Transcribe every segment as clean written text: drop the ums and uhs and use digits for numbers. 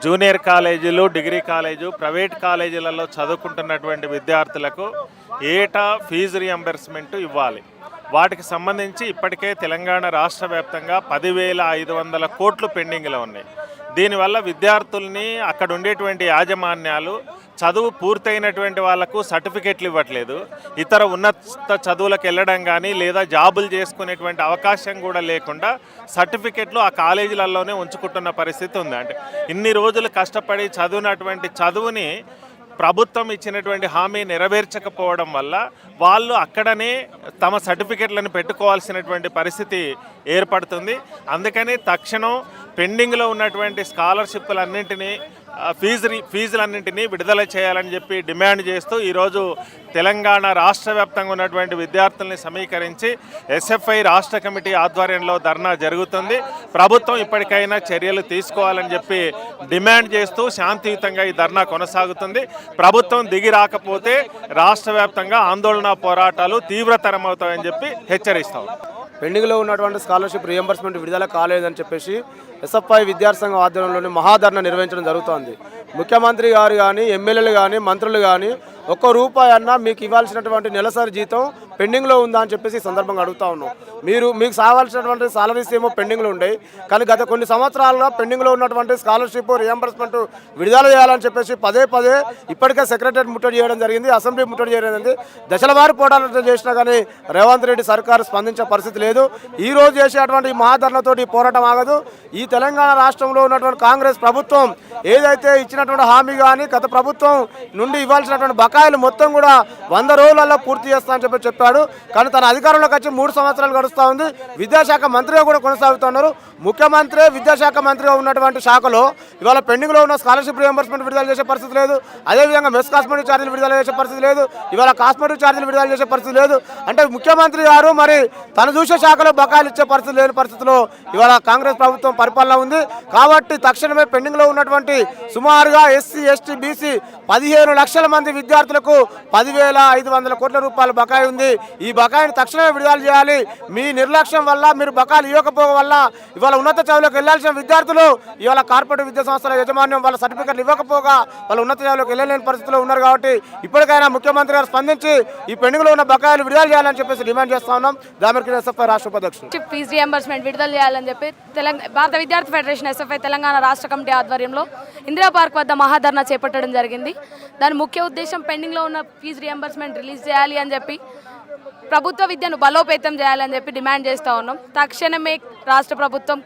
Junior కాలేజీలు, degree college, private కాలేజీలలో చదువుకుంటున్నటువంటి విద్యార్థులకు ఏటా ఫీజు రియంబర్స్మెంట్ ఇవ్వాలి. వాటికి సంబంధించి ఇప్పటికే తెలంగాణ రాష్ట్ర వ్యాప్తంగా 10,500 కోట్లు పెండింగ్లో ఉన్నాయి. దీనివల్ల విద్యార్థుల్ని అక్కడ ఉండేటువంటి యాజమాన్యాలు చదువు పూర్తయినటువంటి వాళ్లకు సర్టిఫికెట్లు ఇవ్వట్లేదు. ఇతర ఉన్నత చదువులకు వెళ్ళడం కానీ లేదా జాబులు చేసుకునేటువంటి అవకాశం కూడా లేకుండా సర్టిఫికెట్లు ఆ కాలేజీలలోనే ఉంచుకుంటున్న పరిస్థితి ఉంది. అంటే ఇన్ని రోజులు కష్టపడి చదివినటువంటి చదువుని ప్రభుత్వం ఇచ్చినటువంటి హామీ నెరవేర్చకపోవడం వల్ల వాళ్ళు అక్కడనే తమ సర్టిఫికెట్లను పెట్టుకోవాల్సినటువంటి పరిస్థితి ఏర్పడుతుంది. అందుకని తక్షణం పెండింగ్లో ఉన్నటువంటి స్కాలర్షిప్లన్నింటినీ ఫీజులన్నింటినీ విడుదల చేయాలని చెప్పి డిమాండ్ చేస్తూ ఈరోజు తెలంగాణ రాష్ట్ర వ్యాప్తంగా ఉన్నటువంటి విద్యార్థుల్ని సమీకరించి ఎస్ఎఫ్ఐ రాష్ట్ర కమిటీ ఆధ్వర్యంలో ధర్నా జరుగుతుంది. ప్రభుత్వం ఇప్పటికైనా చర్యలు తీసుకోవాలని చెప్పి డిమాండ్ చేస్తూ శాంతియుతంగా ఈ ధర్నా కొనసాగుతుంది. ప్రభుత్వం దిగి రాకపోతే రాష్ట్ర వ్యాప్తంగా ఆందోళన పోరాటాలు తీవ్రతరమవుతాయని చెప్పి హెచ్చరిస్తాం. పెండింగ్లో ఉన్నటువంటి స్కాలర్షిప్ రియంబర్స్మెంట్ విడుదల కాలేదని చెప్పేసి ఎస్ఎఫ్ఐ విద్యార్థి సంఘం ఆధ్వర్యంలోని మహాధర్నా నిర్వహించడం జరుగుతోంది. ముఖ్యమంత్రి గారు కానీ, ఎమ్మెల్యేలు కానీ, మంత్రులు కానీ ₹1 అన్నా మీకు ఇవ్వాల్సినటువంటి నెలసరి జీతం పెండింగ్లో ఉందా అని చెప్పేసి ఈ సందర్భంగా అడుగుతా ఉన్నాం. మీకు కావాల్సినటువంటి సాలరీస్ ఏమో పెండింగ్లో ఉంటాయి, కానీ గత కొన్ని సంవత్సరాలుగా పెండింగ్లో ఉన్నటువంటి స్కాలర్షిప్ రియంబర్స్మెంట్ విడుదల చేయాలని చెప్పేసి పదే ఇప్పటికే సెక్రటరీ ముట్టడి చేయడం జరిగింది, అసెంబ్లీ ముట్టడి చేయడం జరిగింది. దశల వారి పోరాటం చేసినా కానీ రేవంత్ రెడ్డి సర్కారు స్పందించే పరిస్థితి లేదు. ఈ రోజు చేసేటువంటి మహాధర్నాతో ఈ పోరాటం ఆగదు. ఈ తెలంగాణ రాష్ట్రంలో ఉన్నటువంటి కాంగ్రెస్ ప్రభుత్వం ఏదైతే ఇచ్చినటువంటి హామీ కానీ గత ప్రభుత్వం నుండి ఇవ్వాల్సినటువంటి బకాయిలు మొత్తం కూడా 100 రోజులలో పూర్తి చేస్తామని చెప్పాడు. కానీ తన అధికారంలోకి వచ్చి 3 సంవత్సరాలు గడుస్తూ ఉంది. విద్యాశాఖ మంత్రిగా కూడా కొనసాగుతున్నారు. ముఖ్యమంత్రి, విద్యాశాఖ మంత్రిగా ఉన్నటువంటి శాఖలో ఇవాళ పెండింగ్లో ఉన్న స్కాలర్షిప్ రియంబర్స్మెంట్ విడుదల చేసే పరిస్థితి లేదు. అదేవిధంగా మెస్ కాస్మెటిక్ ఛార్జీలు విడుదల చేసే పరిస్థితి లేదు. ఇవాళ కాస్మెటిక్ ఛార్జీలు విడుదల చేసే పరిస్థితి లేదు. అంటే ముఖ్యమంత్రి గారు మరి తను చూసే శాఖలో బకాయిలు ఇచ్చే పరిస్థితి లేని పరిస్థితిలో ఇవాళ కాంగ్రెస్ ప్రభుత్వం పరిపాలన ఉంది. కాబట్టి తక్షణమే పెండింగ్లో ఉన్నటువంటి సుమారుగా ఎస్సీ, ఎస్టీ, బీసీ 15 లక్షల మంది విద్యార్థులకు 10,500 కోట్ల రూపాయల బకాయి ఉంది. ఈ బకాయిని తక్షణమే విడుదల చేయాలి. మీ నిర్లక్ష్యం వల్ల, మీరు బకాయిలు ఇవ్వకపోవడం వల్ల ఇవాళ ఉన్నత చదువులకు వెళ్లాల్సిన విద్యార్థులు ఇవాళ కార్పొరేట్ విద్యా సంస్థల యాజమాన్యం వాళ్ళ సర్టిఫికెట్లు ఇవ్వకపోగా వాళ్ళు ఉన్నత చదువులకు వెళ్ళలేని పరిస్థితిలో ఉన్నారు. కాబట్టి ఇప్పటికైనా ముఖ్యమంత్రి గారు స్పందించి ఈ పెండింగ్లో ఉన్న బకాయిలు విడుదల చేయాలని చెప్పేసి డిమాండ్ చేస్తా ఉన్నాం. దామర్కి ఎస్ఎఫ్ఐ రాష్ట్ర ఉపాధ్యక్షుడు. ఫీజు రియంబర్స్మెంట్ విడుదల చేయాలని చెప్పి భారత విద్యార్థి ఫెడరేషన్ ఎస్ఎఫ్ఐ తెలంగాణ రాష్ట్ర కమిటీ ఆధ్వర్యంలో ఇందిరా పార్క్ వద్ద మహాధర్నా చేపట్టడం జరిగింది. దాని ముఖ్య ఉద్దేశం పెండింగ్లో ఉన్న ఫీజు రియంబర్స్మెంట్ రిలీజ్ చేయాలి అని చెప్పి, ప్రభుత్వ విద్యను బలోపేతం చేయాలని చెప్పి డిమాండ్ చేస్తూ ఉన్నాం. తక్షణమే రాష్ట్ర ప్రభుత్వం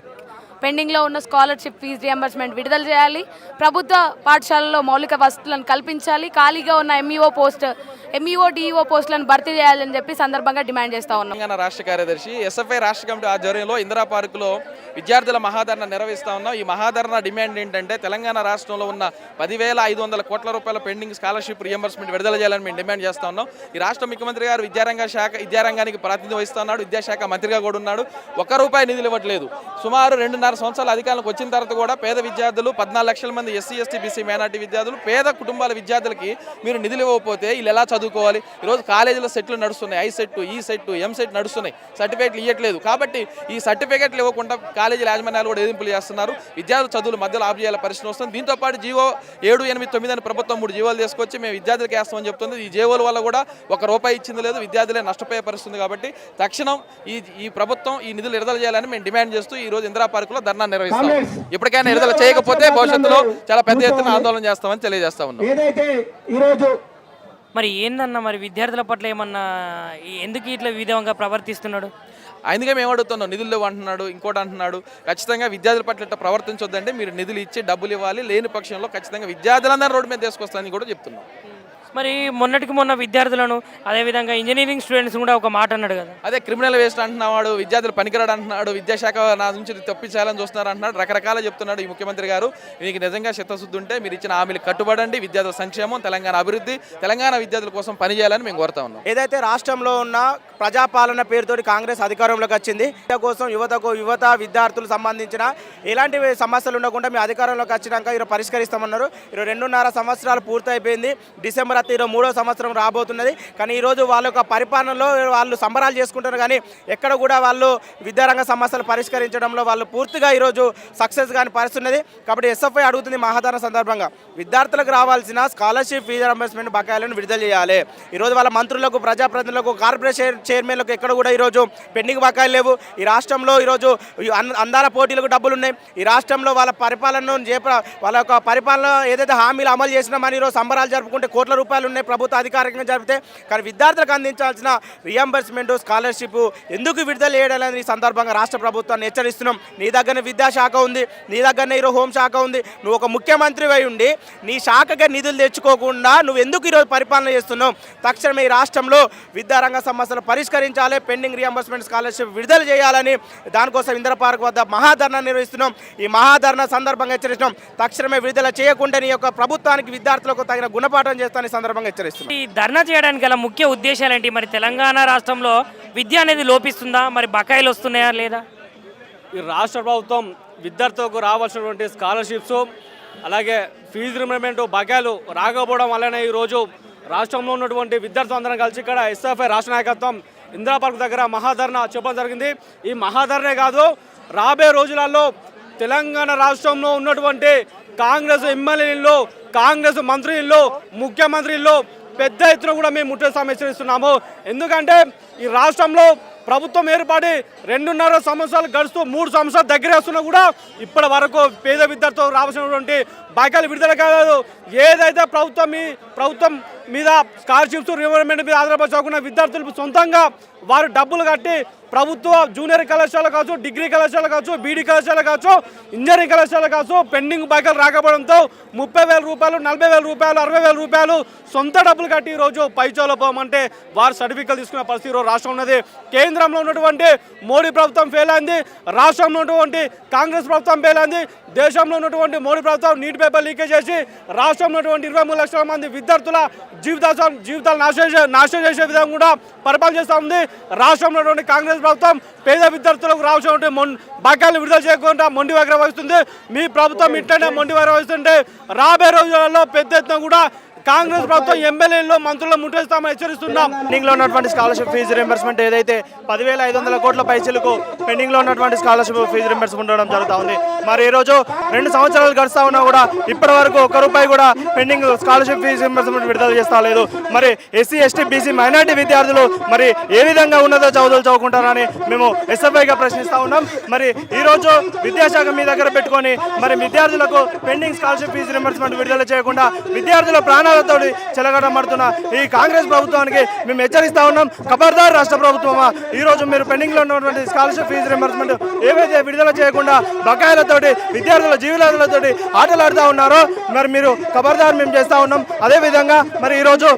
పెండింగ్లో ఉన్న స్కాలర్షిప్ ఫీజు రియంబర్స్మెంట్ విడుదల చేయాలి. ప్రభుత్వ పాఠశాలలో మౌలిక వసతులను కల్పించాలి. ఖాళీగా ఉన్న ఎంఈఓ డిఈఓ పోస్టులను భర్తీ చేయాలని చెప్పి సందర్భంగా డిమాండ్ చేస్తూ ఉన్నాం. తెలంగాణ రాష్ట్ర కార్యదర్శి ఎస్ఎఫ్ఐ రాష్ట్ర కమిటీ ఆధ్వర్యంలో ఇందిరా పార్కులో విద్యార్థుల మహాధరణ నిర్వహిస్తూ ఉన్నాం. ఈ మహాధరణ డిమాండ్ ఏంటంటే తెలంగాణ రాష్ట్రంలో ఉన్న 10,500 కోట్ల రూపాయల పెండింగ్ స్కాలర్షిప్ రియంబర్స్మెంట్ విడుదల చేయాలని మేము డిమాండ్ చేస్తూ ఉన్నాం. ఈ రాష్ట్ర ముఖ్యమంత్రి గారు విద్యారంగానికి ప్రాతినిధ్యం వహిస్తున్నాడు, విద్యాశాఖ మంత్రిగా కూడా ఉన్నాడు. ₹1 నిధులు ఇవ్వట్లేదు. సుమారు 2.5 సంవత్సరాల అధికారంలోకి వచ్చిన తర్వాత కూడా పేద విద్యార్థులు 14 లక్షల మంది ఎస్సీ, ఎస్టీ, బీసీ, మైనార్టీ విద్యార్థులు, పేద కుటుంబాల విద్యార్థులకి మీరు నిధులు ఇవ్వకపోతే వీళ్ళు ఎలా చదువుకోవాలి? ఈరోజు కాలేజీలో సెట్లు నడుస్తున్నాయి, ఐ సెట్, ఈ సెట్, ఎం సెట్ నడుస్తున్నాయి, సర్టిఫికేట్లు ఇవ్వట్లేదు. కాబట్టి ఈ సర్టిఫికేట్లు ఇవ్వకుండా కాలేజీల యాజమాన్యాలు కూడా ఎదింపులు చేస్తున్నారు. విద్యార్థుల చదువులు మధ్యలో ఆపు చేయాల పరిస్థితి వస్తుంది. దీంతో పాటు జీవో 789 అని ప్రభుత్వం 3 జీవోలు తీసుకొచ్చి మేము విద్యార్థులకు వేస్తామని చెప్తుంది. ఈ జీవోల వల్ల కూడా ₹1 ఇచ్చింది లేదు, విద్యార్థులే నష్టపోయే పరిస్థితుంది. కాబట్టి తక్షణం ఈ ప్రభుత్వం ఈ నిధులు విడుదల చేయాలని మేము డిమాండ్ చేస్తూ ఈ రోజు ఇందిరా పార్కులో ధర్నా నిర్వహిస్తాం. ఇప్పటికైనా విడుదల చేయకపోతే భవిష్యత్తులో చాలా పెద్ద ఎత్తున ఆందోళన చేస్తామని తెలియజేస్తా ఉన్నాం. మరి ఏందన్నా, మరి విద్యార్థుల పట్ల ఏమన్నా ఎందుకు ఇట్లా విధంగా ప్రవర్తిస్తున్నాడు? అందుకే మేము అడుగుతున్నాం, నిధులు అంటున్నాడు, ఇంకోటి అంటున్నాడు. ఖచ్చితంగా విద్యార్థుల పట్ల ఇట్లా ప్రవర్తించొద్దంటే మీరు నిధులు ఇచ్చి డబ్బులు ఇవ్వాలి, లేని పక్షంలో ఖచ్చితంగా విద్యార్థులందరూ రోడ్డు మీద తీసుకొస్తానని కూడా చెప్తున్నాం. మరి మొన్న విద్యార్థులను, అదేవిధంగా ఇంజనీరింగ్ స్టూడెంట్స్ కూడా ఒక మాట అన్నాడు కదా, అదే క్రిమినల్ వేస్ట్ అంటున్నాడు, విద్యార్థులు పనికిరాడు అంటున్నాడు, విద్యాశాఖ నా నుంచి తప్పించాలని చూస్తున్నారు అంటున్నాడు, రకరకాల చెప్తున్నాడు ఈ ముఖ్యమంత్రి గారు. మీకు నిజంగా చిత్తశుద్ధి ఉంటే మీరు ఇచ్చిన హామీలు కట్టుబడండి. విద్యార్థుల సంక్షేమం, తెలంగాణ అభివృద్ధి, తెలంగాణ విద్యార్థుల కోసం పనిచేయాలని మేము కోరుతా ఉన్నాం. ఏదైతే రాష్ట్రంలో ఉన్న ప్రజాపాలన పేరుతోటి కాంగ్రెస్ అధికారంలోకి వచ్చింది. కోసం యువత విద్యార్థులు సంబంధించిన ఎలాంటి సమస్యలు ఉండకుండా మీ అధికారంలోకి వచ్చినాక ఈరోజు పరిష్కరిస్తామన్నారు. ఈరోజు 2.5 సంవత్సరాలు పూర్తయిపోయింది. డిసెంబర్ 3వ సంవత్సరం రాబోతున్నది. కానీ ఈరోజు వాళ్ళ యొక్క పరిపాలనలో వాళ్ళు సంబరాలు చేసుకుంటారు, కానీ ఎక్కడ కూడా వాళ్ళు విద్యారంగ సమస్యలు పరిష్కరించడంలో వాళ్ళు పూర్తిగా ఈరోజు సక్సెస్ కాని పరిస్థితి ఉన్నది. కాబట్టి ఎస్ఎఫ్ఐ అడుగుతుంది మహాదాన సందర్భంగా విద్యార్థులకు రావాల్సిన స్కాలర్షిప్ ఫీజు రింబర్స్మెంట్ బకాయిలను విడుదల చేయాలి. ఈరోజు వాళ్ళ మంత్రులకు, ప్రజాప్రతినిధులకు, కార్పొరేషన్ చైర్మన్లకు ఎక్కడ కూడా ఈరోజు పెండింగ్ బకాయిలు లేవు. ఈ రాష్ట్రంలో ఈరోజు అందాల పోటీలకు డబ్బులు ఉన్నాయి. ఈ రాష్ట్రంలో వాళ్ళ పరిపాలనను వాళ్ళ యొక్క పరిపాలన ఏదైతే హామీలు అమలు చేసినామని ఈరోజు సంబరాలు జరుపుకుంటే కోట్ల రూపాయలు ఉన్నాయి ప్రభుత్వ అధికారికంగా జరిపితే. కానీ విద్యార్థులకు అందించాల్సిన రియంబర్స్మెంట్ స్కాలర్షిప్ ఎందుకు విడుదల చేయడానికి ఈ సందర్భంగా రాష్ట్ర ప్రభుత్వాన్ని హెచ్చరిస్తున్నాం. నీ దగ్గరనే విద్యాశాఖ ఉంది, నీ దగ్గరనే ఈరోజు హోంశాఖ ఉంది. నువ్వు ఒక ముఖ్యమంత్రి అయి ఉండి నీ శాఖగా నిధులు తెచ్చుకోకుండా నువ్వు ఎందుకు ఈరోజు పరిపాలన చేస్తున్నావు? తక్షణమే ఈ రాష్ట్రంలో విద్యారంగ సమస్యలు పరిష్కరించాలి, పెండింగ్ రియంబర్స్మెంట్ స్కాలర్షిప్ విడుదల చేయాలని దానికోసం ఇందిరా పార్క్ వద్ద మహాధర్నా నిర్వహిస్తున్నాం. ఈ మహాధర్నా సందర్భంగా హెచ్చరిస్తున్నాం. తక్షణమే విడుదల చేయకుండా నీ యొక్క ప్రభుత్వానికి విద్యార్థులకు తగిన గుణపాఠం చేస్తాను ఈ సందర్భంగా హెచ్చరిస్తున్నాం. ఈ ధర్నా చేయడానికి గల ముఖ్య ఉద్దేశాలు ఏంటి? మరి తెలంగాణ రాష్ట్రంలో విద్య అనేది లోపిస్తుందా? మరి బకాయిలు వస్తున్నాయా లేదా? ఈ రాష్ట్ర ప్రభుత్వం విద్యార్థులకు రావాల్సినటువంటి స్కాలర్షిప్స్ అలాగే ఫీజు రిమెంబర్మెంట్ బకాయిలు రాకపోవడం వల్లనే ఈరోజు రాష్ట్రంలో ఉన్నటువంటి విద్యార్థులు అందరం కలిసి ఇక్కడ ఎస్ఎఫ్ఐ రాష్ట్ర నాయకత్వం ఇందిరా పార్క్ దగ్గర మహాధర్నా చెప్పడం జరిగింది. ఈ మహాధర్నే కాదు, రాబోయే రోజులలో తెలంగాణ రాష్ట్రంలో ఉన్నటువంటి కాంగ్రెస్ ఎమ్మెల్యేలు, కాంగ్రెస్ మంత్రులు, ముఖ్యమంత్రులు పెద్ద ఎత్తున కూడా మేము ముట్టేస్తామని హెచ్చరిస్తున్నాము. ఎందుకంటే ఈ రాష్ట్రంలో ప్రభుత్వం ఏర్పడి 2.5 సంవత్సరాలు గడుస్తూ 3 సంవత్సరాలు దగ్గర వస్తున్నా కూడా ఇప్పటి వరకు పేద విద్యార్థులకు రావాల్సినటువంటి బకాయిలు విడుదల కాదు. ఏదైతే ప్రభుత్వం మీద స్కాలర్షిప్స్ రిమెంబర్మెంట్ మీద ఆధారపడకుండా విద్యార్థులు సొంతంగా వారు డబ్బులు కట్టి ప్రభుత్వ జూనియర్ కళాశాల కావచ్చు, డిగ్రీ కళాశాల కావచ్చు, బీడీ కళాశాల కావచ్చు, ఇంజనీరింగ్ కళాశాల కావచ్చు పెండింగ్ బకాయిలు రాకపోవడంతో 30,000 రూపాయలు, 40,000 రూపాయలు, 60,000 రూపాయలు సొంత డబ్బులు కట్టి ఈరోజు పైచోలో పోమంటే వారు సర్టిఫికెట్ తీసుకునే పరిస్థితి ఈరోజు రాష్ట్రం ఉన్నది. కేంద్రంలో ఉన్నటువంటి మోడీ ప్రభుత్వం ఫెయిల్ అయింది, రాష్ట్రంలో ఉన్నటువంటి కాంగ్రెస్ ప్రభుత్వం ఫెయిల్ అయింది. దేశంలో ఉన్నటువంటి మోడీ ప్రభుత్వం నీటి పేపర్ లీకేజ్ చేసి రాష్ట్రంలో ఉన్నటువంటి 23 లక్షల మంది విద్యార్థుల జీవితాలు నాశనం చేసే విధంగా కూడా పరిపాలన చేస్తూ ఉంది. రాష్ట్రంలో ఉన్నటువంటి కాంగ్రెస్ ప్రభుత్వం పేద విద్యార్థులకు రావాల్సినటువంటి బకాయిలు విడుదల చేయకుండా మొండి వైఖరి వహిస్తుంది. మీ ప్రభుత్వం ఇట్లనే మొండి వైఖరి వహిస్తుంటే రాబోయే రోజులలో పెద్ద ఎత్తున కూడా కాంగ్రెస్ ప్రభుత్వం ఎమ్మెల్యేలు, మంత్రులు ముట్టేస్తామని హెచ్చరిస్తున్నాం. పెండింగ్లో ఉన్నటువంటి స్కాలర్షిప్ ఫీజు రింబర్స్మెంట్ ఏదైతే 10,500 కోట్ల పైసలకు పెండింగ్లో ఉన్నటువంటి స్కాలర్షిప్ ఫీజు రింబర్స్మెంట్ ఉండడం జరుగుతూ ఉంది. మరి ఈరోజు 2 సంవత్సరాలు గడుస్తూ ఉన్నా కూడా ఇప్పటి వరకు ₹1 కూడా పెండింగ్ స్కాలర్షిప్ ఫీజు రింబర్స్మెంట్ విడుదల చేస్తా లేదు. మరి ఎస్సీ, ఎస్టీ, బీసీ, మైనార్టీ విద్యార్థులు మరి ఏ విధంగా ఉన్నదో చదువులు చదువుకుంటారని మేము ఎస్ఎఫ్ఐగా ప్రశ్నిస్తూ ఉన్నాం. మరి ఈరోజు విద్యాశాఖ మీ దగ్గర పెట్టుకొని మరి విద్యార్థులకు పెండింగ్ స్కాలర్షిప్ ఫీజు రింబర్స్మెంట్ విడుదల చేయకుండా విద్యార్థుల ప్రాణాలతో చెలగడమడుతున్న ఈ కాంగ్రెస్ ప్రభుత్వానికి మేము హెచ్చరిస్తా ఉన్నాం. ఖబర్దార్ రాష్ట్ర ప్రభుత్వమా, ఈరోజు మీరు పెండింగ్లో ఉన్నటువంటి స్కాలర్షిప్ ఫీజు రింబర్స్మెంట్ ఏవైతే విడుదల చేయకుండా బకాయిలతోటి విద్యార్థుల జీవితాలతోటి ఆటలాడుతూ ఉన్నారో మరి మీరు ఖబర్దార్ మేము చేస్తూ ఉన్నాం. అదేవిధంగా మరి ఈరోజు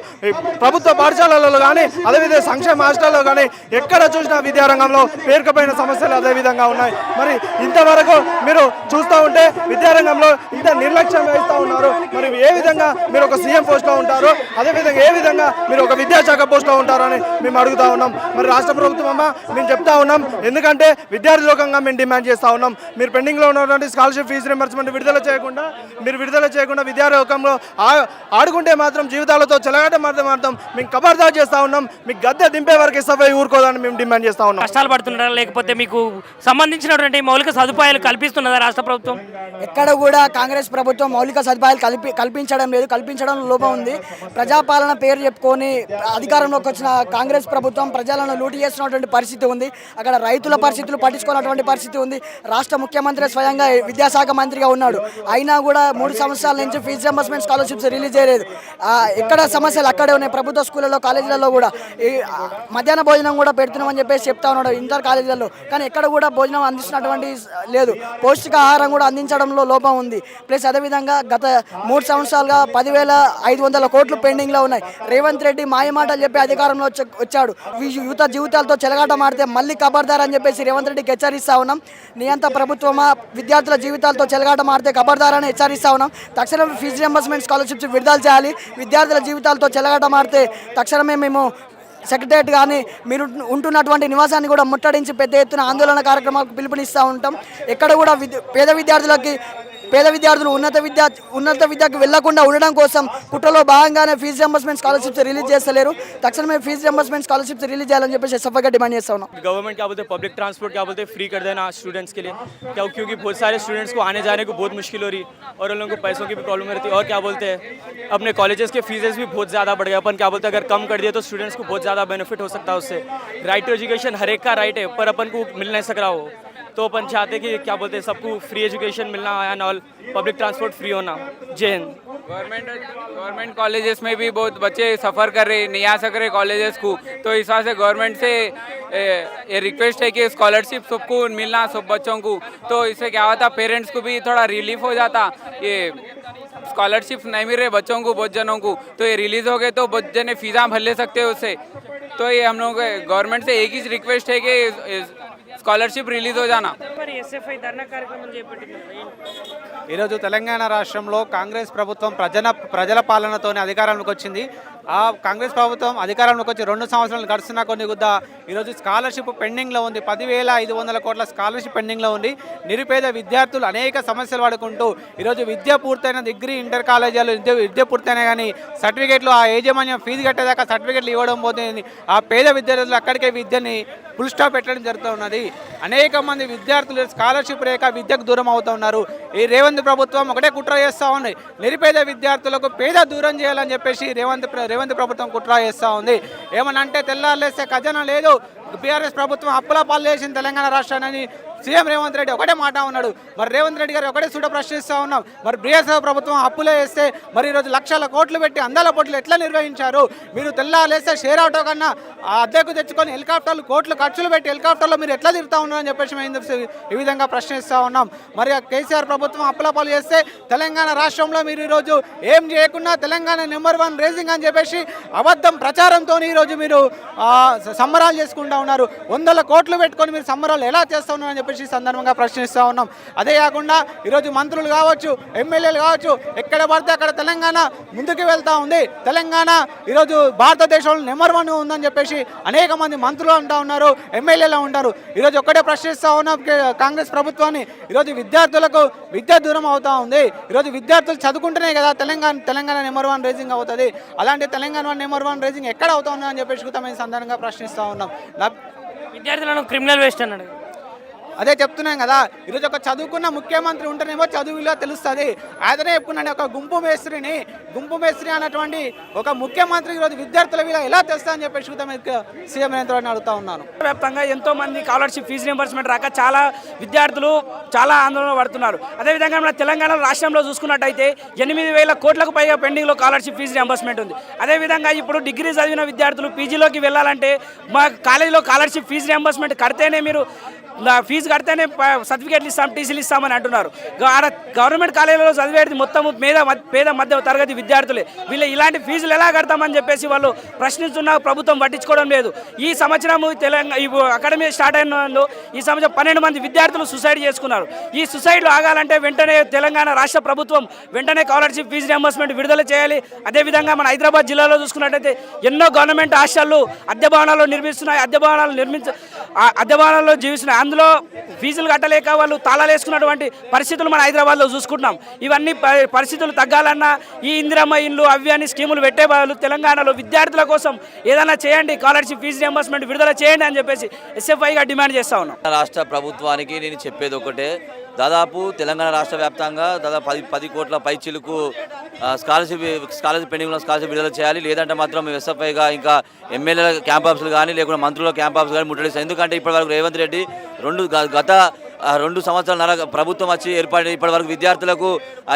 ప్రభుత్వ పాఠశాలలలో కానీ అదేవిధంగా సంక్షేమ హాస్టల్లో కానీ ఎక్కడ చూసినా విద్యారంగంలో పేరుకుపోయిన సమస్యలు అదేవిధంగా ఉన్నాయి. మరి ఇంతవరకు మీరు చూస్తూ ఉంటే విద్యారంగంలో ఇంత నిర్లక్ష్యం వహిస్తూ ఉన్నారు. మరి ఏ విధంగా మీరు ఒక సీఎం పోస్ట్లో ఉంటారు, అదేవిధంగా ఏ విధంగా మీరు ఒక విద్యాశాఖ పోస్ట్లో ఉంటారని మేము అడుగుతా ఉన్నాం. మరి రాష్ట్ర ప్రభుత్వం అమ్మ మేము చెప్తా ఉన్నాం, ఎందుకంటే విద్యార్థి లోకంగా మేము డిమాండ్ చేస్తూ ఉన్నాం. మీరు పెండింగ్లో ఉన్నటువంటి స్కాలర్షిప్ ఫీజు రింబర్స్మెంట్ విడుదల చేయకుండా విద్యాలోకంలో ఆడుకుంటే మాత్రం జీవితాలతో చెలగాట మాత్రం మేము ఖబర్దార్ చేస్తూ ఉన్నాం. మీకు గద్దె దింపే వరకు ఎస్ఎఫ్ఐ ఊరుకోదని మేము డిమాండ్ చేస్తూ ఉన్నాం. కష్టాలు పడుతున్నారా లేకపోతే మీకు సంబంధించినటువంటి మౌలిక సదుపాయాలు కల్పిస్తున్నదా రాష్ట్ర ప్రభుత్వం? ఎక్కడ కూడా కాంగ్రెస్ ప్రభుత్వం మౌలిక సదుపాయాలు కల్పించడం లేదు, కల్పించడం లోపం ఉంది. ప్రజాపాలన పేరు చెప్పుకొని అధికారంలోకి వచ్చిన కాంగ్రెస్ ప్రభుత్వం ప్రజలను లూటీ చేస్తున్నటువంటి పరిస్థితి ఉంది. అక్కడ రైతుల పరిస్థితులు పట్టించుకున్నటువంటి పరిస్థితి ఉంది. రాష్ట్ర ముఖ్యమంత్రి స్వయంగా విద్యాశాఖ మంత్రిగా ఉన్నాడు, అయినా కూడా 3 సంవత్సరాల నుంచి ఫీజు రింబర్స్మెంట్ స్కాలర్షిప్స్ రిలీజ్ చేయలేదు. ఎక్కడ సమస్యలు అక్కడే ఉన్నాయి. ప్రభుత్వ స్కూళ్ళలో, కాలేజీలలో కూడా ఈ మధ్యాహ్న భోజనం కూడా పెడుతున్నామని చెప్పేసి చెప్తా ఉన్నాడు ఇంటర్ కాలేజీలలో, కానీ ఎక్కడ కూడా భోజనం అందిస్తున్నటువంటి లేదు. పౌష్టికాహారం కూడా అందించడంలో లోపం ఉంది. ప్లస్ అదేవిధంగా గత 3 సంవత్సరాలుగా 10,500 కోట్లు పెండింగ్లో ఉన్నాయి. రేవంత్ రెడ్డి మాయమాటలు చెప్పి అధికారంలో వచ్చాడు. యువత జీవితాలతో చెలగాట మాడితే మళ్ళీ ఖబర్దార్ అని చెప్పేసి రేవంత్ రెడ్డికి హెచ్చరిస్తా ఉన్నాం. నియంత ప్రభుత్వమా, విద్యార్థుల జీవితాలతో చెలగాట మాడితే ఖబర్దార్ అని హెచ్చరిస్తా ఉన్నాం. తక్షణమే ఫీజు రింబర్స్మెంట్ స్కాలర్షిప్స్ విడుదల చేయాలి. విద్యార్థుల జీవితాలతో చెలగాట మాడితే తక్షణమే మేము సెక్రటరియట్ కానీ మీరు ఉంటున్నటువంటి నివాసాన్ని కూడా ముట్టడించి పెద్ద ఎత్తున ఆందోళన కార్యక్రమాలకు పిలుపునిస్తూ ఉంటాం. ఎక్కడ కూడా పేద విద్యార్థులు ఉన్నత విద్యకు వెళ్లకుండా ఉండడం కోసం కుట్రలో భాగంగానే ఫీజు రింబర్స్మెంట్ స్కాలర్షిప్స్ రిలీజ్ చేస్తలేరు. తక్షణమే ఫీజు రింబర్స్మెంట్ స్కాలర్షిప్స్ रिलीज చేయాలని చెప్పేసి ఎస్ఎఫ్ఐగా డిమాండ్ చేస్తా ఉన్నాం. गवर्नमेंट क्या बोलते हैं पब्लिक ट्रांसपोर्ट क्या बोलते हैं फ्री कर देना स्टूडेंट्स के लिए क्योंकि बहुत सारे स्टूडेंट्स को आने जाने को बहुत मुश्किल हो रही और उन लोगों को पैसों की भी प्रॉब्लम रहती है और क्या बोलते हैं अपने कॉलेजेस के फीसेस भी बहुत ज़्यादा बढ़ गए. अपन क्या बोलते हैं अगर कम कर दिए तो स्टूडेंट्स को बहुत ज़्यादा बेनिफिट हो सकता है उससे. राइट टू एजुकेशन हर एक का राइट है पर अपन को मिल नहीं सक रहा हो तो अपन चाहते कि क्या बोलते हैं सबको फ्री एजुकेशन मिलना and all public transport free होना. जय हिंद. गवर्नमेंट कॉलेजेस में भी बहुत बच्चे सफ़र कर रहे नहीं आ सक रहे कॉलेजेस को, तो इस वजह से गवर्नमेंट से ये रिक्वेस्ट है कि स्कॉलरशिप सबको मिलना सब बच्चों को, तो इससे क्या होता पेरेंट्स को भी थोड़ा रिलीफ हो जाता. ये स्कॉलरशिप नहीं मिल रहे बच्चों को बहुत जनों को, तो ये रिलीज़ हो गए तो बहुत जने फीसा भर ले सकते हैं उससे. तो ये हम लोग गवर्नमेंट से एक ही रिक्वेस्ट है कि స్కాలర్షిప్ రిలీజ్ हो जाना. మరి ఎస్ఎఫ్ఐ ధర్నా కార్యక్రమం చేపట్టింది. ఈరోజు తెలంగాణ రాష్ట్రంలో కాంగ్రెస్ ప్రభుత్వం ప్రజల పాలనతోనే అధికారంలోకి వచ్చింది. ఆ కాంగ్రెస్ ప్రభుత్వం అధికారంలోకి వచ్చి 2 సంవత్సరాలు గడుస్తున్నా కొన్ని గుద్ద ఈరోజు స్కాలర్షిప్ పెండింగ్లో ఉంది. 10,500 కోట్ల స్కాలర్షిప్ పెండింగ్లో ఉంది. నిరుపేద విద్యార్థులు అనేక సమస్యలు పడుకుంటూ ఈరోజు విద్య పూర్తయిన డిగ్రీ ఇంటర్ కాలేజీలు విద్య పూర్తయినా కానీ సర్టిఫికేట్లు ఆ యాజమాన్యం ఫీజు కట్టేదాకా సర్టిఫికేట్లు ఇవ్వడం పోతుంది. ఆ పేద విద్యార్థులు అక్కడికే విద్యని ఫుల్ స్టాప్ పెట్టడం జరుగుతున్నది. అనేక మంది విద్యార్థులు స్కాలర్షిప్ రేఖ విద్యకు దూరం అవుతూ ఉన్నారు. ఈ రేవంత్ ప్రభుత్వం ఒకటే కుట్ర చేస్తూ ఉంది. నిరుపేద విద్యార్థులకు పేద దూరం చేయాలని చెప్పేసి రేవంత్ ప్రభుత్వం కుట్ర చేస్తూ ఉంది. ఏమనంటే తెల్లారులేస్తే ఖజానా లేదు, బీఆర్ఎస్ ప్రభుత్వం అప్పుల పాలు చేసింది తెలంగాణ రాష్ట్రాన్ని సీఎం రేవంత్ రెడ్డి ఒకటే మాట ఉన్నాడు. మరి రేవంత్ రెడ్డి గారు ఒకటే సూట ప్రశ్నిస్తూ ఉన్నాం. మరి బీఆర్ఎస్ ప్రభుత్వం అప్పులే వేస్తే మరి ఈరోజు లక్షల కోట్లు పెట్టి అందాల పోట్లు ఎట్లా నిర్వహించారు? మీరు తెల్లాలేస్తే షేర్ ఆటో కన్నా అద్దెకు తెచ్చుకొని హెలికాప్టర్లు కోట్లు ఖర్చులు పెట్టి హెలికాప్టర్లో మీరు ఎట్లా తిరుగుతూ ఉన్నారని చెప్పేసి మేము ఈ విధంగా ప్రశ్నిస్తూ ఉన్నాం. మరి కేసీఆర్ ప్రభుత్వం అప్పుల పాలు చేస్తే తెలంగాణ రాష్ట్రంలో మీరు ఈరోజు ఏం చేయకుండా తెలంగాణ నెంబర్ 1 రేసింగ్ అని చెప్పేసి అబద్ధం ప్రచారంతో ఈరోజు మీరు సంబరాలు చేసుకుంటూ ఉన్నారు. 100 కోట్లు పెట్టుకొని మీరు సంబరాలు ఎలా చేస్తూ ఉన్నారని చెప్పేసి సందర్భంగా ప్రశ్నిస్తూ ఉన్నాం. అదే కాకుండా ఈరోజు మంత్రులు కావచ్చు, ఎమ్మెల్యేలు కావచ్చు, ఎక్కడ పడితే అక్కడ తెలంగాణ ముందుకు వెళ్తూ ఉంది. తెలంగాణ ఈరోజు భారతదేశంలో నెంబర్ 1 ఉందని చెప్పేసి అనేక మంది మంత్రులు అంటూ ఉన్నారు, ఎమ్మెల్యేలు ఉంటారు. ఈరోజు ఒక్కటే ప్రశ్నిస్తూ ఉన్నాం కాంగ్రెస్ ప్రభుత్వాన్ని. ఈరోజు విద్యార్థులకు విద్య దూరం అవుతూ ఉంది. ఈరోజు విద్యార్థులు చదువుకుంటేనే కదా తెలంగాణ నెంబర్ 1 రేసింగ్ అవుతుంది. అలాంటి తెలంగాణ నెంబర్ 1 రేసింగ్ ఎక్కడ అవుతా ఉందని చెప్పేసి కూడా మేము సందర్భంగా ప్రశ్నిస్తూ ఉన్నాం. విద్యార్థులను క్రిమినల్ వేస్ట్ అన్నాడు. అదే చెప్తున్నాం కదా, ఈరోజు ఒక చదువుకున్న ముఖ్యమంత్రి ఉంటేనేమో చదువు విలువ తెలుస్తుంది. అతనే చెప్పుకున్నాను, ఒక గుంపు మేస్త్రి అన్నటువంటి ఒక ముఖ్యమంత్రి ఈరోజు విద్యార్థుల విలువ ఎలా తెస్తారని చెప్పేసి సీఎం రేవంత్ రెడ్డిని అడుగుతా ఉన్నాను. వ్యాప్తంగా ఎంతో మంది స్కాలర్షిప్ ఫీజు రింబర్స్మెంట్ రాక చాలా విద్యార్థులు చాలా ఆందోళన పడుతున్నారు. అదేవిధంగా మన తెలంగాణ రాష్ట్రంలో చూసుకున్నట్టయితే 8,000 కోట్లకు పైగా పెండింగ్లో స్కాలర్షిప్ ఫీజు రింబర్స్మెంట్ ఉంది. అదేవిధంగా ఇప్పుడు డిగ్రీ చదివిన విద్యార్థులు పీజీలోకి వెళ్ళాలంటే మా కాలేజీలో స్కాలర్షిప్ ఫీజు రింబర్స్మెంట్ కడితేనే మీరు ఫీజు కడితేనే సర్టిఫికేట్లు ఇస్తాం, టీసీలు ఇస్తామని అంటున్నారు. గవర్నమెంట్ కాలేజీలో చదివేది మొత్తం పేద మధ్య తరగతి విద్యార్థులే. వీళ్ళు ఇలాంటి ఫీజులు ఎలా కడతామని చెప్పేసి వాళ్ళు ప్రశ్నిస్తున్నా ప్రభుత్వం పట్టించుకోవడం లేదు. ఈ సంవత్సరం అకాడమీ స్టార్ట్ అయిన ఈ సంవత్సరం 12 మంది విద్యార్థులు సూసైడ్ చేసుకున్నారు. ఈ సూసైడ్లు ఆగాలంటే వెంటనే తెలంగాణ రాష్ట్ర ప్రభుత్వం వెంటనే స్కాలర్షిప్ ఫీజు రింబర్స్మెంట్ విడుదల చేయాలి. అదేవిధంగా మన హైదరాబాద్ జిల్లాలో చూసుకున్నట్టయితే ఎన్నో గవర్నమెంట్ హాస్టళ్ళు అద్దె భవనాల్లో నిర్మిస్తున్నాయి. అద్దె భవనాల్లో జీవిస్తున్నాయి. అందులో ఫీజులు కట్టలేక వాళ్ళు తాళాలు వేసుకున్నటువంటి పరిస్థితులు మన హైదరాబాద్లో చూసుకుంటున్నాం. ఇవన్నీ పరిస్థితులు తగ్గాలన్నా ఈ ఇందిరమ్మ ఇల్లు అవి అని స్కీములు పెట్టే వాళ్ళు తెలంగాణలో విద్యార్థుల కోసం ఏదైనా చేయండి, స్కాలర్షిప్ ఫీజు రింబర్స్మెంట్ విడుదల చేయండి అని చెప్పేసి ఎస్ఎఫ్ఐగా డిమాండ్ చేస్తా ఉన్నాం. రాష్ట్ర ప్రభుత్వానికి నేను చెప్పేది ఒకటే, దాదాపు తెలంగాణ రాష్ట్ర వ్యాప్తంగా దాదాపు 10 కోట్ల పైచిలకు స్కాలర్షిప్ పెండింగ్లో స్కాలర్షిప్ విడుదల చేయాలి. లేదంటే మాత్రం మేము ఎస్ఎఫ్ఐగా ఇంకా ఎమ్మెల్యేల క్యాంప్ ఆఫీసులు కానీ లేకుండా మంత్రుల క్యాంప్ ఆఫీస్ కానీ ముట్టడిస్తాం. ఎందుకంటే ఇప్పటివరకు రేవంత్ రెడ్డి గత 2 సంవత్సరాల ప్రభుత్వం వచ్చి ఏర్పడి ఇప్పటివరకు విద్యార్థులకు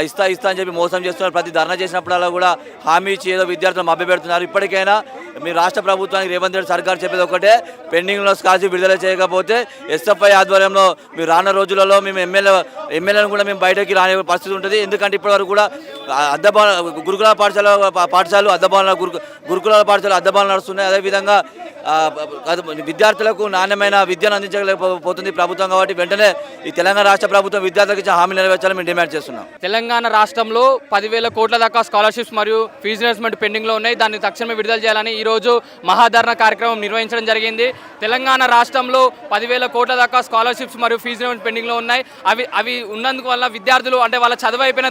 ఇస్తా అని చెప్పి మోసం చేస్తున్నారు. ప్రతి ధర్నా చేసినప్పుడల్లా కూడా హామీ ఇచ్చి ఏదో విద్యార్థులు మభ్యపెడుతున్నారు. ఇప్పటికైనా మీ రాష్ట్ర ప్రభుత్వానికి రేవంత్ రెడ్డి సర్కార్ చెప్పేది ఒకటే, పెండింగ్లో స్కాలర్షిప్ విడుదల చేయకపోతే ఎస్ఎఫ్ఐ ఆధ్వర్యంలో మీరు రానున్న రోజులలో మేము ఎమ్మెల్యేలను కూడా మేము బయటకి రాని పరిస్థితి ఉంటుంది. ఎందుకంటే ఇప్పటివరకు కూడా గురుకుల పాఠశాలలు గురుకుల పాఠశాలలు అద్దెబాలు నడుస్తున్నాయి. అదేవిధంగా విద్యార్థులకు నాణ్యమైన విద్యను అందించలేకపోతుంది ప్రభుత్వం. కాబట్టి వెంటనే ఈ తెలంగాణ రాష్ట్ర ప్రభుత్వం విద్యార్థులకు ఇచ్చిన హామీ నెరవేర్చాలని మేము డిమాండ్ చేస్తున్నాం. తెలంగాణ రాష్ట్రంలో 10,000 కోట్ల దాకా స్కాలర్షిప్స్ మరియు ఫీజు రియంబర్స్మెంట్ పెండింగ్లో ఉన్నాయి. దాన్ని తక్షణమే విడుదల చేయాలని ఈరోజు మహాధరణ కార్యక్రమం నిర్వహించడం జరిగింది. తెలంగాణ రాష్ట్రంలో 10,000 కోట్ల దాకా స్కాలర్షిప్స్ మరియు ఫీజు రియంబర్స్మెంట్ పెండింగ్లో ఉన్నాయి. అవి ఉన్నందుకు వల్ల విద్యార్థులు అంటే వాళ్ళ చదువు అయిపోయిన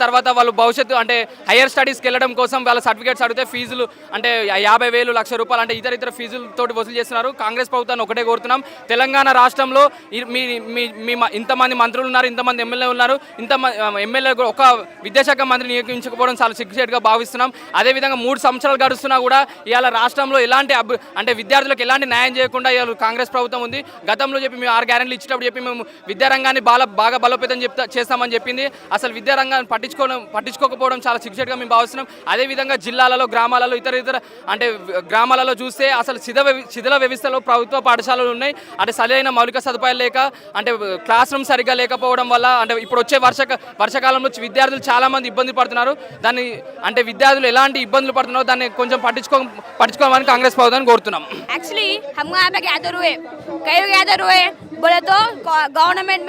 తర్వాత వాళ్ళు భవిష్యత్తు అంటే హైయర్ స్టడీస్కి వెళ్ళడం కోసం వాళ్ళ సర్టిఫికేట్స్ అడిగితే ఫీజులు అంటే 50,000 లక్ష రూపాయలు అంటే ఇతర ఫీజులతోటి వసూలు చేస్తున్నారు. కాంగ్రెస్ ప్రభుత్వాన్ని ఒకటే కోరుతున్నాం, తెలంగాణ రాష్ట్రంలో ఇంతమంది మంత్రులు ఉన్నారు, ఇంతమంది ఎమ్మెల్యే ఉన్నారు, ఎమ్మెల్యే ఒక విద్యాశాఖ మంత్రి నియోగించకపోవడం చాలా సిగ్గుచేటుగా భావిస్తున్నాం. అదేవిధంగా 3 సంవత్సరాలు గడుస్తున్నా కూడా ఇవాళ రాష్ట్రంలో ఎలాంటి అంటే విద్యార్థులకు ఎలాంటి న్యాయం చేయకుండా ఇవాళ కాంగ్రెస్ ప్రభుత్వం ఉంది. గతంలో చెప్పి మేము 6 గ్యారెంటీలు ఇచ్చేటప్పుడు చెప్పి మేము విద్యారంగాన్ని బాగా బలోపేతం చేస్తామని చెప్పింది. అసలు విద్యారంగాన్ని పట్టించుకోకపోవడం చాలా సిగ్గుచేటుగా మేము భావిస్తున్నాం. అదేవిధంగా జిల్లాలలో గ్రామాలలో ఇతర అంటే గ్రామాలలో చూస్తే అసలు శిథిల వ్యవస్థలో ప్రభుత్వ పాఠశాలలు ఉన్నాయి. అంటే సరైన మౌలిక సదుపాయాలు లేక అంటే క్లాస్ రూమ్ సరిగ్గా లేకపోవడం వల్ల అంటే ఇప్పుడు వచ్చే వర్షాకాలంలో విద్యార్థులు చాలా మంది ఇబ్బంది పడుతున్నారు. దాన్ని అంటే విద్యార్థులు ఎలాంటి ఇబ్బందులు పడుతున్నారో దాన్ని కొంచెం పట్టించుకోవాలని కాంగ్రెస్ ప్రభుత్వాన్ని కోరుతున్నాం. एक्चुअली हम यहाँ पे गैदर हुए, कई गैदर हुए बोले तो गवर्नमेंट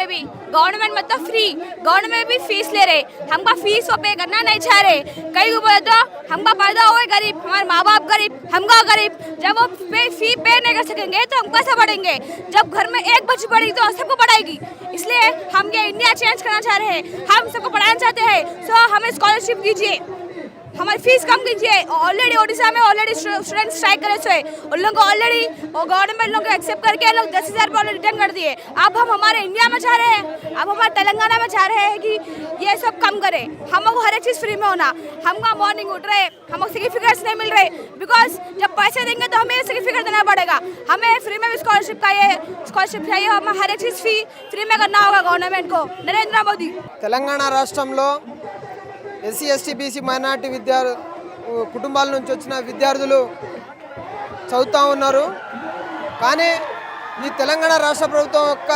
मतलब फ्री, गवर्नमेंट में भी फीस ले रहे, हमका फीस वो पे करना नहीं चाह रहे. कई को बोले तो हमका पैदा हुए गरीब, हमारे माँ बाप गरीब, हमका गरीब. जब वो फी पे नहीं कर सकेंगे तो हम कैसे पढ़ेंगे? जब घर में एक बच्ची पढ़ेगी तो सबको पढ़ाएगी. इसलिए हम ये इंडिया चेंज करना चाह रहे हैं, हम सबको पढ़ाना चाहते हैं. सो हमें स्कॉलरशिप दीजिए, हमारी फीस कम कीजिए. ऑलरेडी ओडिशा में ऑलरेडी स्टूडेंट स्ट्राइक करे हुए, उन लोगों को ऑलरेडी गवर्नमेंट लोग एक्सेप्ट करके लोग 10,000 पर रिटर्न कर दिए. अब हम हमारे इंडिया में चाह रहे हैं, अब हमारे तेलंगाना में चाह रहे हैं कि ये सब कम करे. हमको हर एक चीज़ फ्री में होना. हमका मॉर्निंग उठ रहे, हमको सर्टिफिकेट्स नहीं मिल रहे बिकॉज जब पैसे देंगे तो हमें सर्टिफिकेट देना पड़ेगा. हमें फ्री में भी स्कॉलरशिप चाहिए. हमें हर एक चीज़ फ्री में करना होगा गवर्नमेंट को. नरेंद्र मोदी. తెలంగాణ రాష్ట్రంలో ఎస్సీ ఎస్టీ బీసీ మైనార్టీ కుటుంబాల నుంచి వచ్చిన విద్యార్థులు చదువుతూ ఉన్నారు. కానీ ఈ తెలంగాణ రాష్ట్ర ప్రభుత్వం యొక్క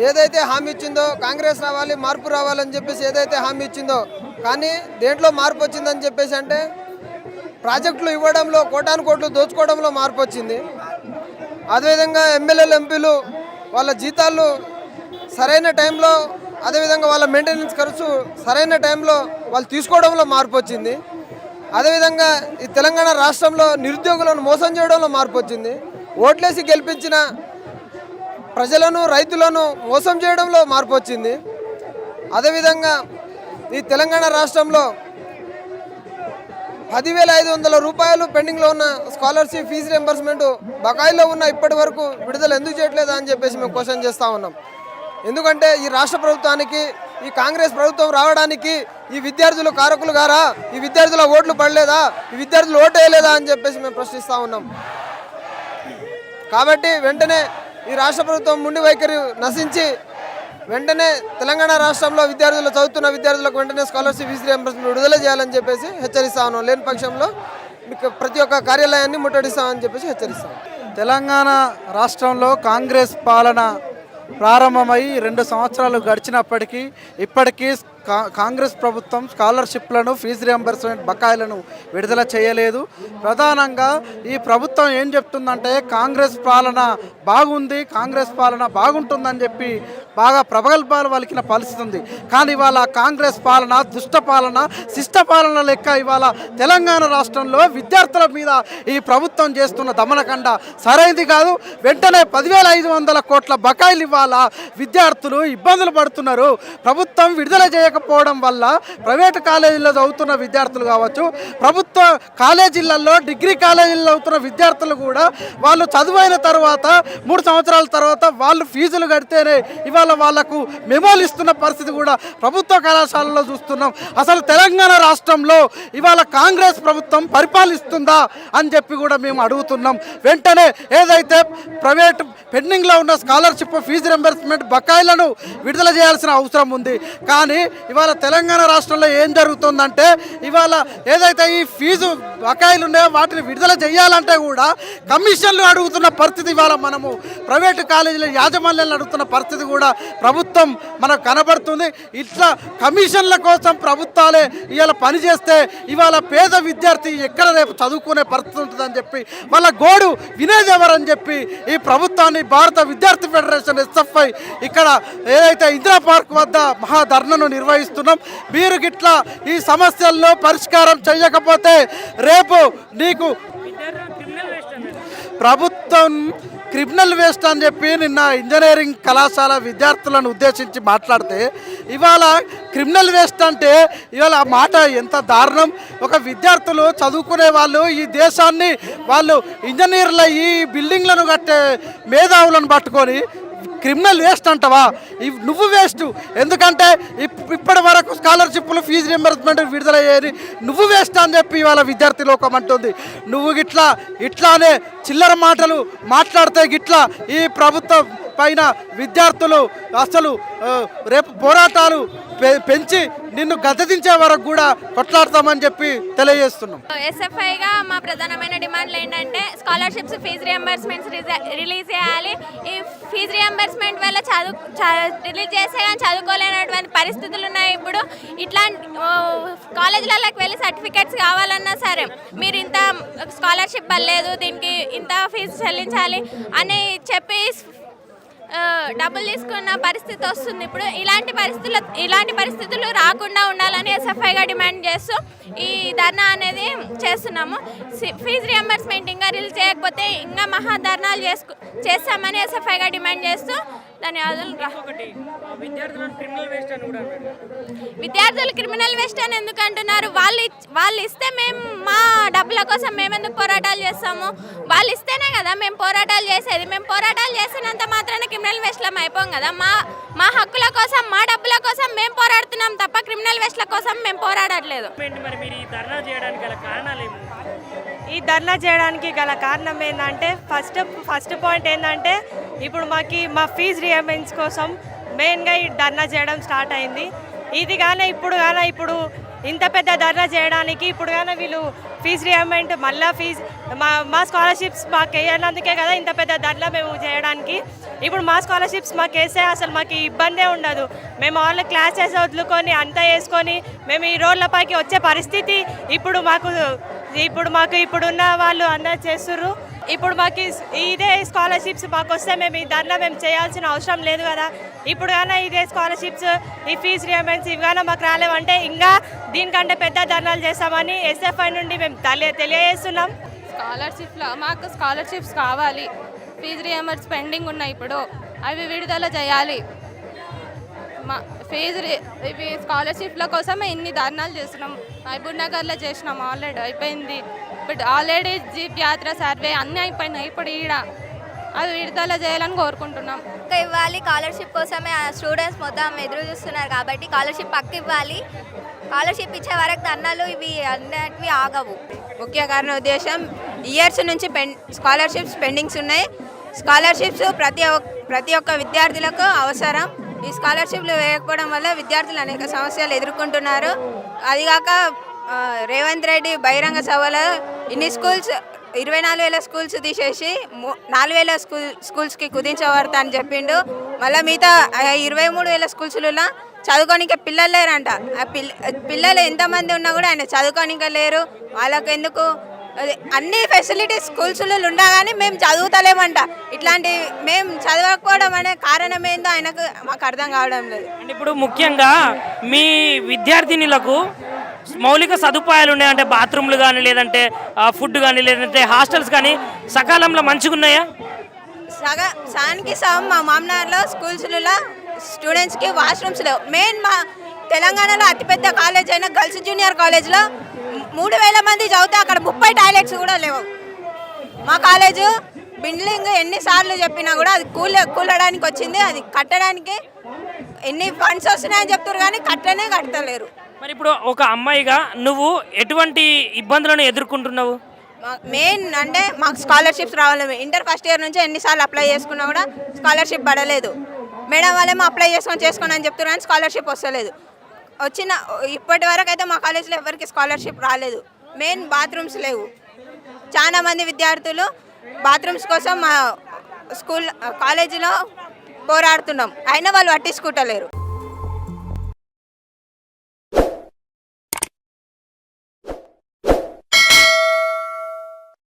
ఏదైతే హామీ ఇచ్చిందో కాంగ్రెస్ రావాలి మార్పు రావాలని చెప్పేసి ఏదైతే హామీ ఇచ్చిందో కానీ దేంట్లో మార్పు వచ్చిందని చెప్పేసి అంటే ప్రాజెక్టులు ఇవ్వడంలో కోటాను కోట్లు దోచుకోవడంలో మార్పు వచ్చింది. అదేవిధంగా ఎమ్మెల్యేలు ఎంపీలు వాళ్ళ జీతాలు సరైన టైంలో అదేవిధంగా వాళ్ళ మెయింటెనెన్స్ ఖర్చు సరైన టైంలో వాళ్ళు తీసుకోవడంలో మార్పు వచ్చింది. అదేవిధంగా ఈ తెలంగాణ రాష్ట్రంలో నిరుద్యోగులను మోసం చేయడంలో మార్పు వచ్చింది. ఓట్లేసి గెలిపించిన ప్రజలను రైతులను మోసం చేయడంలో మార్పు వచ్చింది. అదేవిధంగా ఈ తెలంగాణ రాష్ట్రంలో 10,500 రూపాయలు పెండింగ్లో ఉన్న స్కాలర్షిప్ ఫీజు రియంబర్స్మెంట్ బకాయిలో ఉన్న ఇప్పటి వరకు విడుదల ఎందుకు చేయట్లేదు అని చెప్పేసి మేము క్వశ్చన్ చేస్తూ ఉన్నాం. ఎందుకంటే ఈ రాష్ట్ర ప్రభుత్వానికి ఈ కాంగ్రెస్ ప్రభుత్వం రావడానికి ఈ విద్యార్థులు కారకులు గారా, ఈ విద్యార్థుల ఓట్లు పడలేదా, ఈ విద్యార్థులు ఓటు వేయలేదా అని చెప్పేసి మేము ప్రశ్నిస్తూ ఉన్నాం. కాబట్టి వెంటనే ఈ రాష్ట్ర ప్రభుత్వం ముండి వైఖరి నశించి వెంటనే తెలంగాణ రాష్ట్రంలో చదువుతున్న విద్యార్థులకు వెంటనే స్కాలర్షిప్ ఫీజు రియంబర్స్మెంట్ విడుదల చేయాలని చెప్పేసి హెచ్చరిస్తా ఉన్నాం. లేని పక్షంలో మీకు ప్రతి ఒక్క కార్యాలయాన్ని ముట్టడిస్తామని చెప్పేసి హెచ్చరిస్తాం. తెలంగాణ రాష్ట్రంలో కాంగ్రెస్ పాలన ప్రారంభమై 2 సంవత్సరాలు గడిచినప్పటికీ ఇప్పటికీ కాంగ్రెస్ ప్రభుత్వం స్కాలర్షిప్లను ఫీజు రియంబర్స్మెంట్ బకాయిలను విడుదల చేయలేదు. ప్రధానంగా ఈ ప్రభుత్వం ఏం చెప్తుందంటే కాంగ్రెస్ పాలన బాగుంది, కాంగ్రెస్ పాలన బాగుంటుందని చెప్పి బాగా ప్రగల్భాలు పలికిన పరిస్థితి ఉంది. కానీ ఇవాళ కాంగ్రెస్ పాలన దుష్ట పాలన, శిష్ట పాలన లెక్క ఇవాళ తెలంగాణ రాష్ట్రంలో విద్యార్థుల మీద ఈ ప్రభుత్వం చేస్తున్న దమనకండ సరైనది కాదు. వెంటనే 10,500 కోట్ల బకాయిలు ఇవ్వాలా. విద్యార్థులు ఇబ్బందులు పడుతున్నారు. ప్రభుత్వం విడుదల చేయకపోవడం వల్ల ప్రైవేటు కాలేజీల్లో చదువుతున్న విద్యార్థులు కావచ్చు, ప్రభుత్వ కాలేజీలలో డిగ్రీ కాలేజీల్లో చదువుతున్న విద్యార్థులు కూడా వాళ్ళు చదువైన తర్వాత 3 సంవత్సరాల తర్వాత వాళ్ళు ఫీజులు కడితేనే ఇవాళ వాళ్లకు మెమోలు ఇస్తున్న పరిస్థితి కూడా ప్రభుత్వ కళాశాలలో చూస్తున్నాం. అసలు తెలంగాణ రాష్ట్రంలో ఇవాళ కాంగ్రెస్ ప్రభుత్వం పరిపాలిస్తుందా అని చెప్పి కూడా మేము అడుగుతున్నాం. వెంటనే ఏదైతే ప్రైవేట్ పెండింగ్లో ఉన్న స్కాలర్షిప్ ఫీజు రింబర్స్మెంట్ బకాయిలను విడుదల చేయాల్సిన అవసరం ఉంది. కానీ ఇవాళ తెలంగాణ రాష్ట్రంలో ఏం జరుగుతుందంటే ఇవాళ ఏదైతే ఈ ఫీజు బకాయిలు ఉన్నాయో వాటిని విడుదల చేయాలంటే కూడా కమిషన్లు అడుగుతున్న పరిస్థితి ఇవాళ మనము ప్రైవేటు కాలేజీల యాజమాన్యాలను అడుగుతున్న పరిస్థితి కూడా ప్రభుత్వం మనకు కనబడుతుంది. ఇట్లా కమిషన్ల కోసం ప్రభుత్వాలే ఇవాళ పనిచేస్తే ఇవాళ పేద విద్యార్థి ఎక్కడ రేపు చదువుకునే పరిస్థితి ఉంటుందని చెప్పి వాళ్ళ గోడు వినేది ఎవరని చెప్పి ఈ ప్రభుత్వాన్ని భారత విద్యార్థి ఫెడరేషన్ ఎస్ఎఫ్ఐ ఇక్కడ ఏదైతే ఇందిరా పార్క్ వద్ద మహాధర్నాను నిర్వహిస్తున్నాం. మీరు గిట్లా ఈ సమస్యల్లో పరిష్కారం చేయకపోతే రేపు నీకు ప్రభుత్వం క్రిమినల్ వేస్ట్ అని చెప్పి నిన్న ఇంజనీరింగ్ కళాశాల విద్యార్థులను ఉద్దేశించి మాట్లాడితే ఇవాళ క్రిమినల్ వేస్ట్ అంటే ఇవాళ ఆ మాట ఎంత దారుణం. ఒక విద్యార్థులు చదువుకునే వాళ్ళు ఈ దేశాన్ని వాళ్ళు ఇంజనీర్ల ఈ బిల్డింగ్లను కట్టే మేధావులను పట్టుకొని క్రిమినల్ వేస్ట్ అంటవా? నువ్వు వేస్ట్. ఎందుకంటే ఇప్పటి వరకు స్కాలర్షిప్లు ఫీజు రియంబర్స్మెంట్ విడుదల చేయని నువ్వు వేస్ట్ అని చెప్పి ఇవాళ విద్యార్థి లోకం అంటుంది. నువ్వు ఇట్లానే చిల్లర మాటలు మాట్లాడితే గిట్లా ఈ ప్రభుత్వం పైన విద్యార్థులు అసలు రేపు పోరాటాలు పెంచి నిన్ను గద్దెదించే వరకు కూడా కొట్లాడతామని చెప్పి తెలియజేస్తున్నాం. ఎస్ఎఫ్ఐగా మా ప్రధానమైన డిమాండ్లు ఏంటంటే స్కాలర్షిప్స్, ఫీజు రియంబర్స్మెంట్స్ రిలీజ్ చేయాలి. ఈ ఫీజు రియంబర్స్మెంట్ వల్ల రిలీజ్ చేస్తే కానీ చదువుకోలేనటువంటి పరిస్థితులు ఉన్నాయి. ఇప్పుడు ఇట్లాంటి కాలేజీలలోకి వెళ్ళి సర్టిఫికేట్స్ కావాలన్నా సరే మీరు ఇంత స్కాలర్షిప్ పర్లేదు, దీనికి ఇంత ఫీజు చెల్లించాలి అని చెప్పి డబ్బులు తీసుకున్న పరిస్థితి వస్తుంది. ఇప్పుడు ఇలాంటి పరిస్థితులు రాకుండా ఉండాలని ఎస్ఎఫ్ఐగా డిమాండ్ చేస్తూ ఈ ధర్నా అనేది చేస్తున్నాము. ఫీజు రియంబర్స్మెంట్ ఇంకా రిలీజ్ చేయకపోతే ఇంకా మహాధర్నాలు చేస్తామని ఎస్ఎఫ్ఐగా డిమాండ్ చేస్తూ ధన్యవాదాలు. విద్యార్థులు క్రిమినల్ వేస్ట్ అని ఎందుకు అంటున్నారు? వాళ్ళు ఇస్తే మేము మా డబ్బుల కోసం మేమెందుకు పోరాటాలు చేస్తాము? వాళ్ళు ఇస్తేనే కదా మేము పోరాటాలు చేసేది. మేము పోరాటాలు చేసినంత మాత్రాన క్రిమినల్ వేస్ట్లం అయిపోం కదా. మా హక్కుల కోసం, మా డబ్బుల కోసం మేము పోరాడుతున్నాం తప్ప క్రిమినల్ వేస్ట్ల కోసం మేము పోరాడట్లేదు. ఈ ధర్నా చేయడానికి గల కారణం ఏంటంటే ఫస్ట్ పాయింట్ ఏంటంటే ఇప్పుడు మా ఫీజు రియంబర్స్ కోసం మెయిన్గా ఈ ధర్నా చేయడం స్టార్ట్ అయింది. ఇది కానీ ఇప్పుడు ఇంత పెద్ద ధర్నా చేయడానికి ఇప్పుడు కానీ వీళ్ళు ఫీజు రియంబర్స్మెంట్ మళ్ళీ మా స్కాలర్షిప్స్ మాకు వేయనందుకే కదా ఇంత పెద్ద ధర్నా మేము చేయడానికి. ఇప్పుడు మా స్కాలర్షిప్స్ మాకు వేస్తే అసలు మాకు ఇబ్బందే ఉండదు. మేము ఆన్లైన్ క్లాసెస్ వదులుకొని అంతా వేసుకొని మేము ఈ రోడ్లపైకి వచ్చే పరిస్థితి ఇప్పుడు ఇప్పుడున్న వాళ్ళు అందరూ చేస్తుర్రు. ఇప్పుడు మాకు ఇదే స్కాలర్షిప్స్ మాకు వస్తే మేము ఈ ధర్నా మేము చేయాల్సిన అవసరం లేదు కదా. ఇప్పుడు కానీ ఇదే స్కాలర్షిప్స్, ఈ ఫీజు రియంబర్స్మెంట్స్ ఇవి కానీ మాకు రాలేవంటే ఇంకా దీనికంటే పెద్ద ధర్నాలు చేస్తామని ఎస్ఎఫ్ఐ నుండి మేము తెలియజేస్తున్నాం. మాకు స్కాలర్షిప్స్ కావాలి. ఫీజు రియంబర్స్ పెండింగ్ ఉన్నాయి, ఇప్పుడు అవి విడుదల చేయాలి. ఇవి స్కాలర్షిప్ల కోసమే ఇన్ని ధర్నాలు చేస్తున్నాం. మహబూబ్ నగర్లో చేసినాం, ఆల్రెడీ అయిపోయింది. ఇప్పుడు ఆల్రెడీ జీప్ యాత్ర సర్వే అన్నీ అయిపోయినాయి. ఇప్పుడు అవి విడుదల చేయాలని కోరుకుంటున్నాం. ఇవ్వాలి స్కాలర్షిప్ కోసమే స్టూడెంట్స్ మొత్తం ఎదురు చూస్తున్నారు కాబట్టి స్కాలర్షిప్ పక్క ఇవ్వాలి. స్కాలర్షిప్ ఇచ్చే వరకు ధర్నాలు ఇవి అన్నిటివి ఆగవు. ముఖ్య కారణ ఉద్దేశం ఇయర్స్ నుంచి స్కాలర్షిప్స్ పెండింగ్స్ ఉన్నాయి. స్కాలర్షిప్స్ ప్రతి ఒక్క విద్యార్థులకు అవసరం. ఈ స్కాలర్షిప్లు వేయకపోవడం వల్ల విద్యార్థులు అనేక సమస్యలు ఎదుర్కొంటున్నారు. అదిగాక రేవంత్ రెడ్డి బహిరంగ సభలో ఇన్ని స్కూల్స్ 24,000 స్కూల్స్ తీసేసి 4,000 స్కూల్స్కి కుదించబడతా అని చెప్పిండు. మళ్ళీ మిగతా 23,000 స్కూల్స్లో చదువుకోనికే పిల్లలు లేరంట. పిల్లలు ఎంతమంది ఉన్నా కూడా ఆయన చదువుకోనికే లేరు. వాళ్ళకు ఎందుకు అన్ని ఫెసిలిటీస్ స్కూల్స్లో ఉన్నా కానీ మేము చదువుతలేమంట. ఇట్లాంటి మేము చదవకపోవడం అనే కారణం ఏందో ఆయనకు మాకు అర్థం కావడం లేదు. అంటే ఇప్పుడు ముఖ్యంగా మీ విద్యార్థినులకు మౌలిక సదుపాయాలు ఉన్నాయి అంటే బాత్రూమ్లు కానీ, లేదంటే ఫుడ్ కానీ, లేదంటే హాస్టల్స్ కానీ సకాలంలో మంచిగా ఉన్నాయా? సానికి సగం మా మామనార్లో స్కూల్స్లో స్టూడెంట్స్కి వాష్రూమ్స్ లేవు. మెయిన్ మా తెలంగాణలో అతిపెద్ద కాలేజ్ అయిన గర్ల్స్ జూనియర్ కాలేజ్లో 3,000 మంది చదివితే అక్కడ 30 టాయిలెట్స్ కూడా లేవు. మా కాలేజు బిల్డింగ్ ఎన్నిసార్లు చెప్పినా కూడా అది కూలడానికి వచ్చింది. అది కట్టడానికి ఎన్ని ఫండ్స్ వస్తున్నాయని చెప్తారు కానీ కట్టలేరు. మరి ఇప్పుడు ఒక అమ్మాయిగా నువ్వు ఎటువంటి ఇబ్బందులను ఎదుర్కొంటున్నావు? మెయిన్ అంటే మాకు స్కాలర్షిప్స్ రావాలి. ఇంటర్ ఫస్ట్ ఇయర్ నుంచి ఎన్నిసార్లు అప్లై చేసుకున్నా కూడా స్కాలర్షిప్ పడలేదు. మేడం వాళ్ళేమో అప్లై చేసుకోండి అని చెప్తున్నారు కానీ స్కాలర్షిప్ వస్తలేదు. వచ్చిన ఇప్పటి వరకు అయితే మా కాలేజీలో ఎవరికి స్కాలర్షిప్ రాలేదు. మెయిన్ బాత్రూమ్స్ లేవు. చాలా మంది విద్యార్థులు బాత్రూమ్స్ కోసం మా కాలేజీలో పోరాడుతున్నాం, అయినా వాళ్ళు పట్టించుకుంటలేరు.